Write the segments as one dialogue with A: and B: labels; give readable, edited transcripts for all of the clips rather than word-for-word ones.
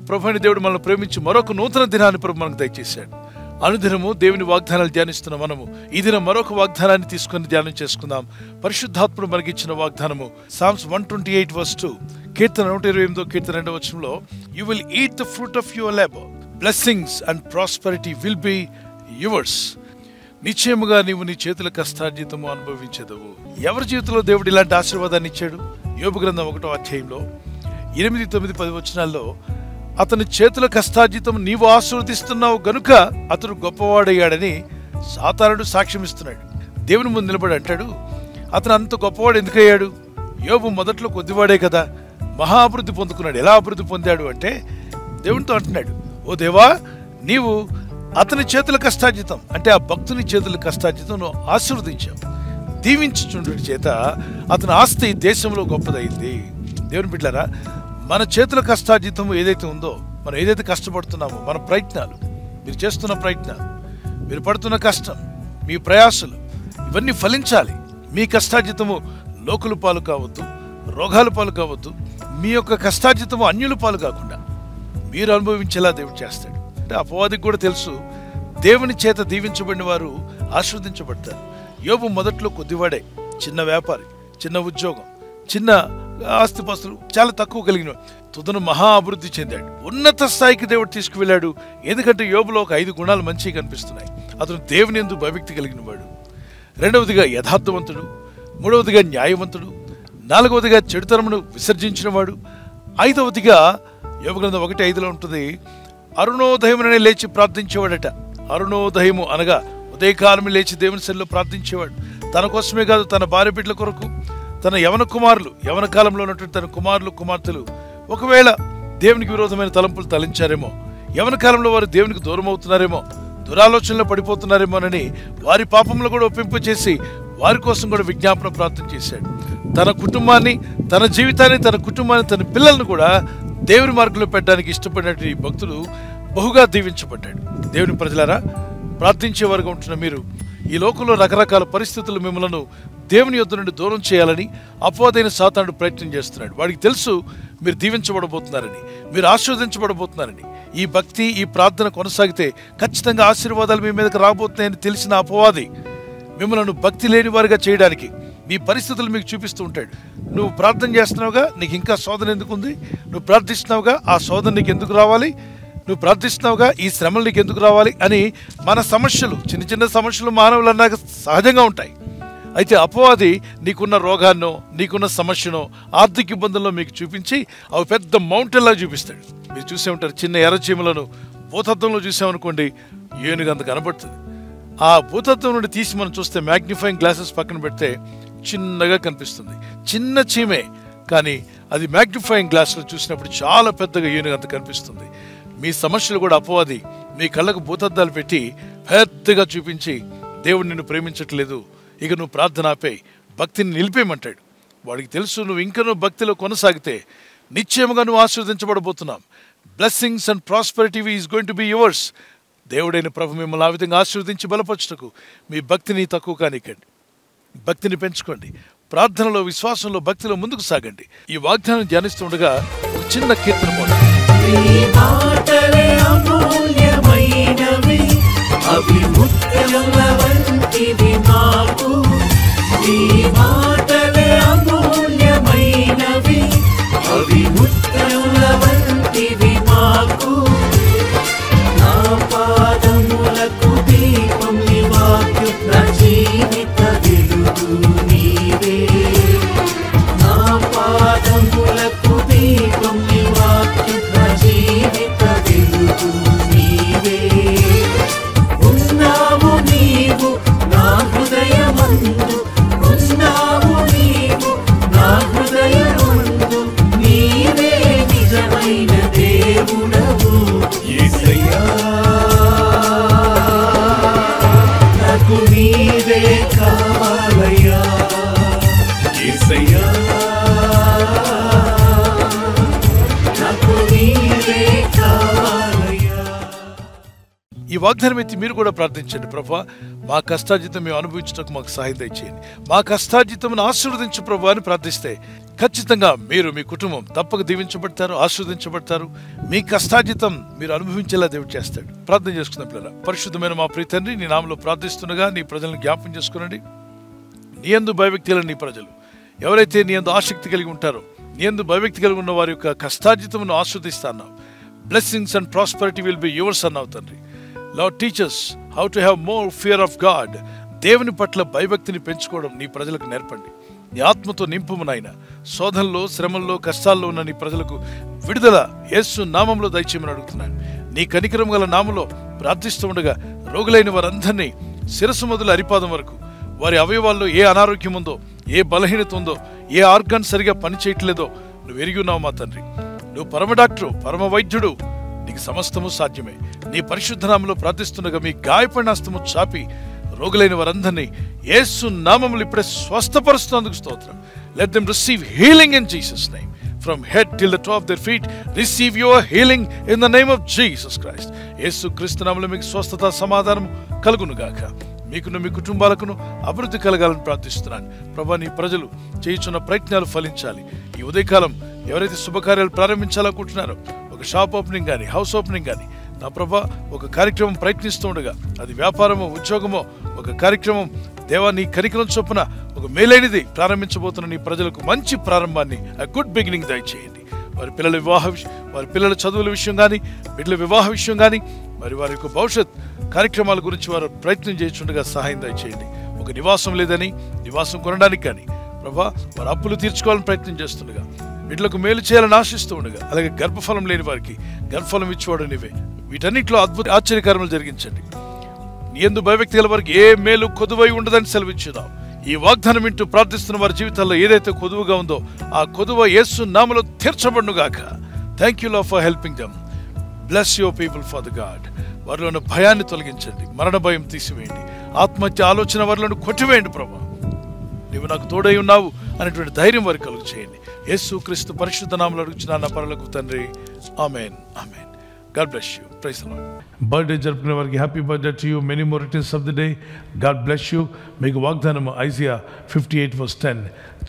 A: ప్రభువైన దేవుడు మనల్ని ప్రేమించి మరొక నూతన దినాన్ని ప్రభు మనకు దయచేశాడు. అనుదినము దేవుని వాగ్దానాలు ధ్యానిస్తున్న మనము ఈ దినం మరొక వాగ్దానాన్ని తీసుకుని ధ్యానం చేసుకుందాం. పరిశుద్ధాత్ముడు మనకిచ్చిన వాగ్దానము Psalms 128:2, కీర్తన 128 కీర్తన 2వ వచనంలో, you will eat the fruit of your labour, blessings and prosperity will be yours. నిశ్చయముగా నీవు నీ చేతుల కష్టార్జితము అనుభవించదవు. ఎవరి జీవితంలో దేవుడు ఇలాంటి ఆశీర్వాదాన్ని ఇచ్చాడు? యోబు గ్రంథం 1వ అధ్యాయంలో 8, 9, 10 వచనాల్లో, అతని చేతుల కష్టార్జితం నీవు ఆశీర్వదిస్తున్నావు గనుక అతడు గొప్పవాడయ్యాడని సాతానుడు సాక్ష్యం ఇస్తున్నాడు. దేవుని ముందు నిలబడి అంటాడు, అతను అంత గొప్పవాడు ఎందుకయ్యాడు? యోబు మొదట్లో కొద్దివాడే కదా, మహా అభివృద్ధి పొందుకున్నాడు. ఎలా అభివృద్ధి పొందాడు అంటే దేవునితో అంటున్నాడు, ఓ దేవా, నీవు అతని చేతుల కష్టార్జితం అంటే ఆ భక్తుని చేతుల కష్టార్జితం నువ్వు ఆశీర్వదించావు. దీవించుచుండు చేత అతని ఆస్తి దేశంలో గొప్పదైంది. దేవుని బిడ్డలారా, మన చేతుల కష్టార్జితం ఏదైతే ఉందో, మనం ఏదైతే కష్టపడుతున్నామో, మన ప్రయత్నాలు, మీరు చేస్తున్న ప్రయత్నాలు, మీరు పడుతున్న కష్టం, మీ ప్రయాసలు ఇవన్నీ ఫలించాలి. మీ కష్టార్జితము లోకుల పాలు కావద్దు, రోగాల పాలు కావద్దు. మీ యొక్క కష్టార్జితము అన్యుల పాలు కాకుండా మీరు అనుభవించేలా దేవుడు చేస్తాడు. అంటే అపవాదికి కూడా తెలుసు, దేవుని చేత దీవించబడిన వారు ఆశీర్వదించబడతారు. యోబు మొదట్లో కొద్దివాడే, చిన్న వ్యాపారి, చిన్న ఉద్యోగం, చిన్న ఆస్తిపాస్తులు చాలా తక్కువ కలిగిన, తుదను మహా అభివృద్ధి చెందాడు. ఉన్నత స్థాయికి దేవుడు తీసుకువెళ్ళాడు. ఎందుకంటే యోబులో ఒక 5 గుణాలు మంచిగా కనిపిస్తున్నాయి. అతను దేవుని యందు భయభక్తి కలిగిన వాడు, రెండవదిగా యథార్థవంతుడు, మూడవదిగా న్యాయవంతుడు, నాలుగవదిగా చెడుతనమును విసర్జించిన వాడు, ఐదవదిగా యోబు గ్రంథం 1:5లో ఉంటుంది, అరుణోదయముననే లేచి ప్రార్థించేవాడట. అరుణోదయము అనగా ఉదయకాలము లేచి దేవుని సన్నిధిలో ప్రార్థించేవాడు. తన కోసమే కాదు, తన భార్య బిడ్డల కొరకు, తన యవన కుమారులు, యవన కాలంలో ఉన్నటువంటి తన కుమారులు కుమార్తెలు ఒకవేళ దేవునికి విరోధమైన తలంపులు తలించారేమో, యవన కాలంలో వారు దేవునికి దూరం అవుతున్నారేమో, దురాలోచనలో పడిపోతున్నారేమోనని వారి పాపంలో కూడా ఒప్పింపు చేసి వారి కోసం కూడా విజ్ఞాపన ప్రార్థన చేశాడు. తన కుటుంబాన్ని, తన జీవితాన్ని, తన కుటుంబాన్ని, తన పిల్లలను కూడా దేవుని మార్గంలో పెట్టడానికి ఇష్టపడినట్టు ఈ భక్తుడు బహుగా దీవించబడ్డాడు. దేవుని ప్రజలారా, ప్రార్థించే వారుగా ఉంటున్న మీరు, ఈ లోకంలో రకరకాల పరిస్థితులు మిమ్మల్ని దేవుని యొద్ద నుండి దూరం చేయాలని అపవాదైన సాతానుడు ప్రయత్నం చేస్తున్నాడు. వాడికి తెలుసు మీరు దీవించబడబోతున్నారని, మీరు ఆశీర్వదించబడబోతున్నారని. ఈ భక్తి, ఈ ప్రార్థన కొనసాగితే ఖచ్చితంగా ఆశీర్వాదాలు మీ మీదకి రాబోతున్నాయని తెలిసిన అపవాది మిమ్మల్ని భక్తి లేని వారిగా చేయడానికి మీ పరిస్థితులు మీకు చూపిస్తూ ఉంటాడు. నువ్వు ప్రార్థన చేస్తున్నావుగా, నీకు ఇంకా శోధన ఎందుకు ఉంది? నువ్వు ప్రార్థిస్తున్నావుగా, ఆ శోధన నీకు ఎందుకు రావాలి? నువ్వు ప్రార్థిస్తున్నావుగా, ఈ శ్రమలు నీకు ఎందుకు రావాలి అని మన సమస్యలు, చిన్న చిన్న సమస్యలు మానవులు అన్నాక సహజంగా ఉంటాయి. అయితే అపవాది నీకున్న రోగాన్నో, నీకున్న సమస్యనో, ఆర్థిక ఇబ్బందుల్లో మీకు చూపించి అవి పెద్ద మౌంటైన్లా చూపిస్తాడు. మీరు చూసే ఉంటారు, చిన్న ఎర్రచీమలను భూతత్వంలో చూసామనుకోండి, ఏనుగంత కనబడుతుంది. ఆ భూతత్వం నుండి తీసి మనం చూస్తే మ్యాగ్నిఫైయింగ్ గ్లాసెస్ పక్కన పెడితే చిన్నగా కనిపిస్తుంది. చిన్న చీమే, కానీ అది మ్యాగ్నిఫైయింగ్ గ్లాస్లో చూసినప్పుడు చాలా పెద్దగా ఏనుగంత కనిపిస్తుంది. మీ సమస్యలు కూడా అపవాది మీ కళ్ళకు భూతద్దాలు పెట్టి పెద్దగా చూపించి దేవుడు నిన్ను ప్రేమించట్లేదు, ఇక నువ్వు ప్రార్థన ఆపే, భక్తిని నిలిపేయమంటాడు. వాడికి తెలుసు నువ్వు ఇంకా భక్తిలో కొనసాగితే నిశ్చయముగా నువ్వు ఆశీర్వదించబడబోతున్నావు. Blessings and prosperity is going to be yours. దేవుడైన ప్రభు మిమ్మల్ని ఆ విధంగా ఆశీర్వదించి బలపరచుటకు మీ భక్తిని తక్కువ కానికండి, భక్తిని పెంచుకోండి. ప్రార్థనలో, విశ్వాసంలో, భక్తిలో ముందుకు సాగండి. ఈ వాగ్దానం ధ్యానిస్తుండగా ఒక చిన్న కీర్తన పాడండి. ఈ వాగ్దానం ఎత్తి మీరు కూడా ప్రార్థించండి. ప్రభువా, మా కష్టార్జితం మేము అనుభవించడానికి మాకు సహాయం దయచేయండి. మా కష్టార్జితం ఆశీర్వదించు ప్రభువా అని ప్రార్థిస్తే ఖచ్చితంగా మీరు మీ కుటుంబం తప్పక దీవించబడతారు, ఆశీర్వదించబడతారు. మీ కష్టార్జితం మీరు అనుభవించేలా దేవుడు చేస్తాడు. ప్రార్థన చేసుకున్న పిల్లల, పరిశుద్ధమైన మా ప్రియ తండ్రి, నీ నామములో ప్రార్థిస్తుండగా నీ ప్రజలను జ్ఞాపకం చేసుకునండి. నీ యందు భయభక్తులు నీ ప్రజలు ఎవరైతే నీ యందు ఆసక్తి కలిగి ఉంటారో, నీ యందు భయభక్తి కలిగి ఉన్న వారి యొక్క కష్టార్జితమును ఆస్వాదిస్తాను. Blessings and prosperity will be yours అన్నావు తండ్రి. Lord, teach us how to have more fear of God. దేవుని పట్ల భయభక్తిని పెంచుకోవడం నీ ప్రజలకు నేర్పండి. నీ ఆత్మతో నింపుము నాయన. శోధనలో, శ్రమల్లో, కష్టాల్లో ఉన్న నీ ప్రజలకు విడుదల యేసు నామంలో దయచేయమని అడుగుతున్నాను. నీ కనికరం గల నామములో ప్రార్థిస్తూ ఉండగా రోగులైన వారందరినీ శిరస్సు మొదలు అరిపాదం వరకు వారి అవయవాల్లో ఏ అనారోగ్యం ఉందో, ఏ బలహీనత ఉందో, ఏ ఆర్గాన్ సరిగా పనిచేయట్లేదో నువ్వు ఎరిగి ఉన్నావు మా తండ్రి. నువ్వు పరమ డాక్టరు, పరమ వైద్యుడు, నీకు సమస్తము సాధ్యమే. నీ పరిశుద్ధ నామములో ప్రార్థిస్తుండగా మీ గాయపడిన హస్తము చాపి రోగులైన వారందరినీ యేసు నామములో ఇప్పుడే స్వస్థపరుస్తున్నందుకు స్తోత్రం. Let them receive healing in Jesus' name. From head till the top of their feet, receive your healing in the name of Jesus Christ. యేసు క్రీస్తు నామములో మీకు స్వస్థత, సమాధానం కలుగును గాక. మీకును మీ కుటుంబాలకును అభివృద్ధి కలగాలని ప్రార్థిస్తున్నాను. ప్రభా, నీ ప్రజలు చేయుచున్న ప్రయత్నాలు ఫలించాలి. ఈ ఉదయకాలం ఎవరైతే శుభకార్యాలు ప్రారంభించాలనుకుంటున్నారో, ఒక షాప్ ఓపెనింగ్ కానీ, హౌస్ ఓపెనింగ్ కానీ, నా ప్రభా ఒక కార్యక్రమం ప్రయత్నిస్తూ ఉండగా, అది వ్యాపారమో ఉద్యోగమో ఒక కార్యక్రమం దేవా నీ కనికరం చొప్పున ఒక మేలైనది ప్రారంభించబోతున్న నీ ప్రజలకు మంచి ప్రారంభాన్ని, a good beginning దయచేయండి. వారి పిల్లల చదువుల విషయం కానీ, బిడ్డల వివాహ విషయం కానీ, మరి వారి యొక్క భవిష్యత్ కార్యక్రమాల గురించి వారు ప్రయత్నం చేస్తుండగా సహాయం దయచేయండి. ఒక నివాసం లేదని నివాసం కొనడానికి కానీ ప్రభా, వారు అప్పులు తీర్చుకోవాలని ప్రయత్నం చేస్తుండగా, బిడ్డలకు మేలు చేయాలని ఆశిస్తూ ఉండగా, అలాగే గర్భఫలం లేని వారికి గర్భఫలం ఇచ్చేవాడు నీవే. వీటన్నిటిలో అద్భుత ఆశ్చర్యకార్యములు జరిగించండి. నీ యందు భయభక్తి గల వారికి ఏ మేలు కొదువై ఉండదని సెలవిచ్చుదాం. ఈ వాగ్దానం వింటూ ప్రార్థిస్తున్న వారి జీవితాల్లో ఏదైతే కొదువుగా ఉందో ఆ కొదువ యేసు నామములో తీర్చబడునుగాక. Thank you Lord for helping them. Bless your people father God. వారిలో ఉన్న భయాన్ని తొలగించండి, మరణ భయం తీసివేయండి, ఆత్మహత్య ఆలోచన వారిలో కొట్టివేయండి. ప్రభా, నీవు నాకు తోడై ఉన్నావు అనేటువంటి ధైర్యం వారికి కలుగు చేయండి. యేసు క్రీస్తు పరిశుద్ధ నామములో అడుగుచున్నాను నా పరలోకపు తండ్రి. ఆమేన్, ఆమేన్. God bless you. Praise the Lord. Birthday జరుపుకునే వారికి happy birthday to you. Many more returns of the day. God bless you. మీకు వాగ్దానం ఐజియా 58:10.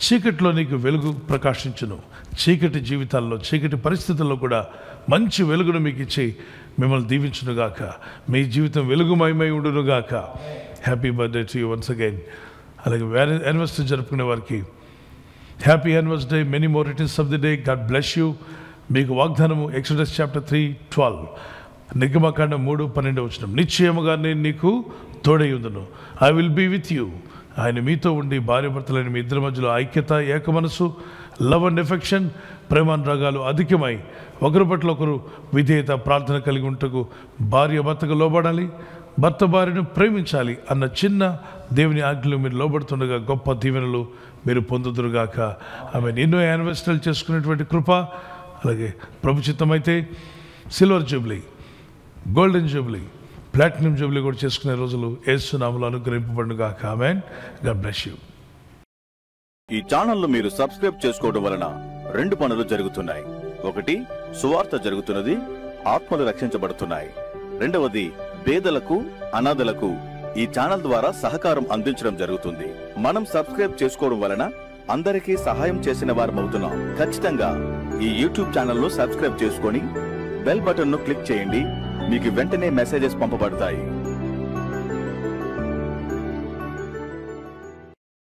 A: చీకటిలో నీకు వెలుగు ప్రకాశించును. చీకటి జీవితాల్లో, చీకటి పరిస్థితుల్లో కూడా మంచి వెలుగును మీకు ఇచ్చి మిమ్మల్ని దీవించునుగాక. మీ జీవితం వెలుగుమయమై ఉండునుగాక. Happy birthday to you once again. అలాగే యానివర్సరీ జరుపుకునే వారికి happy anniversary. Many more returns of the day. God bless you. మీకు వాగ్దానము ఎక్సోడస్ చాప్టర్ 3:12, నిర్గమకాండం 3:12. నిశ్చయముగా నేను నీకు తోడై ఉందును. I will be with you. ఆయన మీతో ఉండి భార్యాభర్తలైన మీ ఇద్దరి మధ్యలో ఐక్యత, ఏక మనసు, లవ్ అండ్ ఎఫెక్షన్, ప్రేమానురాగాలు అధికమై ఒకరి పట్ల ఒకరు విధేయత, ప్రార్థన కలిగి ఉంటకు భార్య భర్తకు లోబడాలి, భర్త భార్యను ప్రేమించాలి అన్న చిన్న దేవుని ఆజ్ఞలు మీరు లోబడుతుండగా గొప్ప దీవెనలు మీరు పొందుదురుగాక. ఆమె ఎన్నో యానివర్సరీలు చేసుకునేటువంటి కృప, అలాగే ప్రభు చిత్తమైతే silver jubilee, golden jubilee, platinum jubilee కూడా చేసుకునే రోజులు యేసు నామములో అనుగ్రహింపబడునుగాక. ఆమేన్. God bless you.
B: ఈ ఛానల్ను మీరు సబ్స్క్రైబ్ చేసుకోవడం వలన 2 పనులు జరుగుతున్నాయి. ఒకటి, సువార్త జరుగుతున్నది, ఆత్మలు రక్షించబడుతున్నాయి. రెండవది, పేదలకు, అనాథలకు ఈ ఛానల్ ద్వారా సహకారం అందించడం జరుగుతుంది. మనం సబ్స్క్రైబ్ చేసుకోవడం వలన అందరికీ సహాయం చేసిన వారమవుతున్నాం. ఖచ్చితంగా ఈ యూట్యూబ్ ఛానల్ను సబ్స్క్రైబ్ చేసుకొని బెల్ బటన్ను క్లిక్ చేయండి. మీకు వెంటనే మెసేజెస్ పంపబడతాయి.